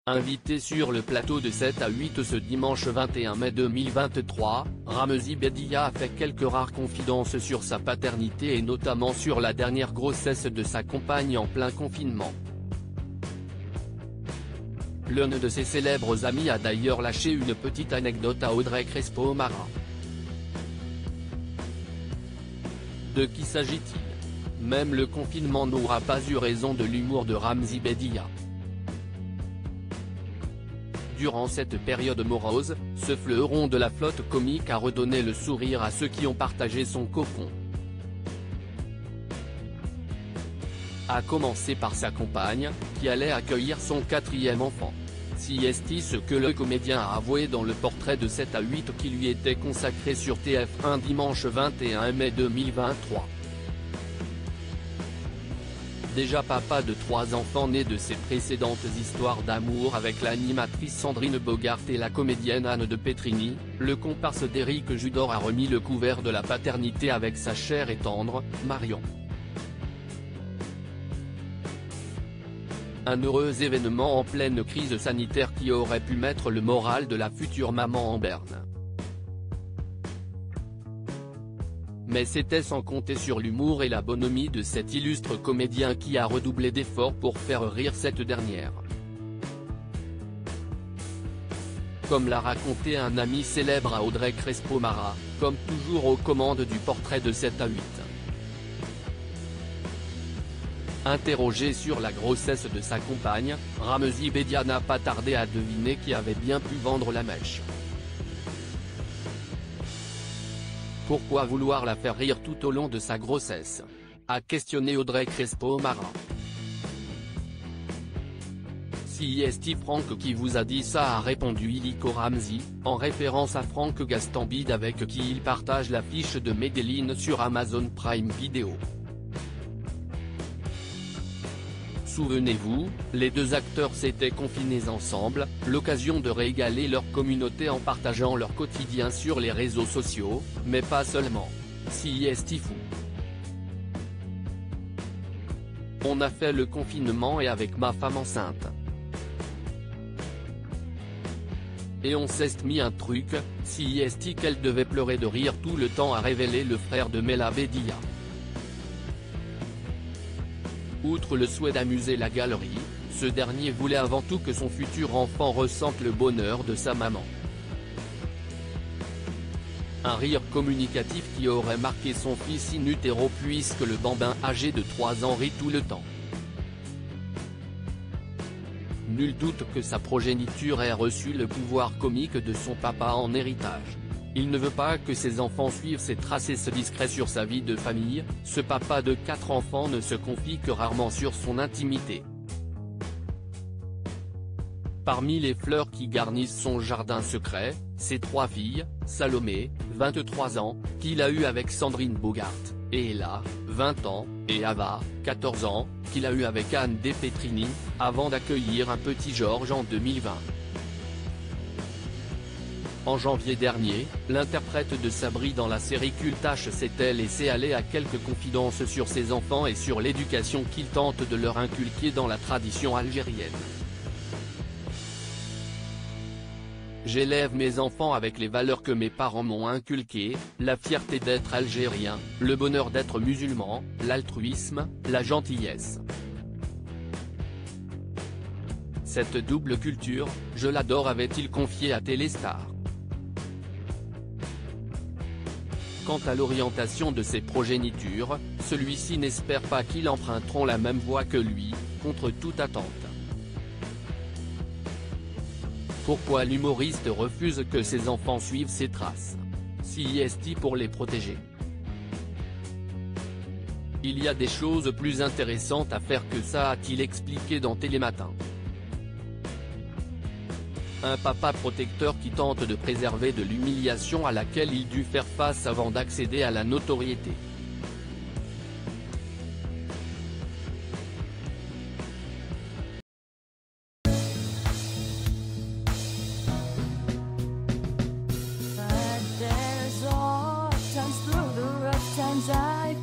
Invité sur le plateau de 7 à 8 ce dimanche 21 mai 2023, Ramzy Bedia a fait quelques rares confidences sur sa paternité et notamment sur la dernière grossesse de sa compagne en plein confinement. L'un de ses célèbres amis a d'ailleurs lâché une petite anecdote à Audrey Crespo-Mara. De qui s'agit-il? Même le confinement n'aura pas eu raison de l'humour de Ramzy Bedia. Durant cette période morose, ce fleuron de la flotte comique a redonné le sourire à ceux qui ont partagé son cocon. À commencer par sa compagne, qui allait accueillir son 4e enfant. Si est ce que le comédien a avoué dans le portrait de 7 à 8 qui lui était consacré sur TF1 dimanche 21 mai 2023. Déjà papa de 3 enfants nés de ses précédentes histoires d'amour avec l'animatrice Sandrine Bogart et la comédienne Anne de Petrini, le comparse d'Éric Judor a remis le couvert de la paternité avec sa chère et tendre, Marion. Un heureux événement en pleine crise sanitaire qui aurait pu mettre le moral de la future maman en berne. Mais c'était sans compter sur l'humour et la bonhomie de cet illustre comédien qui a redoublé d'efforts pour faire rire cette dernière. Comme l'a raconté un ami célèbre à Audrey Crespo-Mara, comme toujours aux commandes du portrait de 7 à 8. Interrogé sur la grossesse de sa compagne, Ramzy Bedia n'a pas tardé à deviner qui avait bien pu vendre la mèche. Pourquoi vouloir la faire rire tout au long de sa grossesse? A questionné Audrey Crespo-Mara. Si est Franck qui vous a dit ça, a répondu illico Ramzy, en référence à Franck Gastambide avec qui il partage l'affiche de Medellin sur Amazon Prime Video. Souvenez-vous, les deux acteurs s'étaient confinés ensemble, l'occasion de régaler leur communauté en partageant leur quotidien sur les réseaux sociaux, mais pas seulement. Si est fou. On a fait le confinement et avec ma femme enceinte. Et on s'est mis un truc, si est qu'elle devait pleurer de rire tout le temps, a révélé le frère de Mela Bedia. Outre le souhait d'amuser la galerie, ce dernier voulait avant tout que son futur enfant ressente le bonheur de sa maman. Un rire communicatif qui aurait marqué son fils in utero puisque le bambin âgé de 3 ans rit tout le temps. Nul doute que sa progéniture ait reçu le pouvoir comique de son papa en héritage. Il ne veut pas que ses enfants suivent ses traces et se discret sur sa vie de famille, ce papa de 4 enfants ne se confie que rarement sur son intimité. Parmi les fleurs qui garnissent son jardin secret, ses 3 filles, Salomé, 23 ans, qu'il a eu avec Sandrine Bogart, et Ella, 20 ans, et Ava, 14 ans, qu'il a eu avec Anne de Petrini, avant d'accueillir un petit Georges en 2020. En janvier dernier, l'interprète de Sabri dans la série culte H s'était laissé aller à quelques confidences sur ses enfants et sur l'éducation qu'il tente de leur inculquer dans la tradition algérienne. J'élève mes enfants avec les valeurs que mes parents m'ont inculquées, la fierté d'être algérien, le bonheur d'être musulman, l'altruisme, la gentillesse. Cette double culture, je l'adore, avait-il confié à Téléstar. Quant à l'orientation de ses progénitures, celui-ci n'espère pas qu'ils emprunteront la même voie que lui, contre toute attente. Pourquoi l'humoriste refuse que ses enfants suivent ses traces? Si est pour les protéger. Il y a des choses plus intéressantes à faire que ça, a-t-il expliqué dans Télématin. Un papa protecteur qui tente de préserver de l'humiliation à laquelle il dut faire face avant d'accéder à la notoriété. But there's all times through the rough times I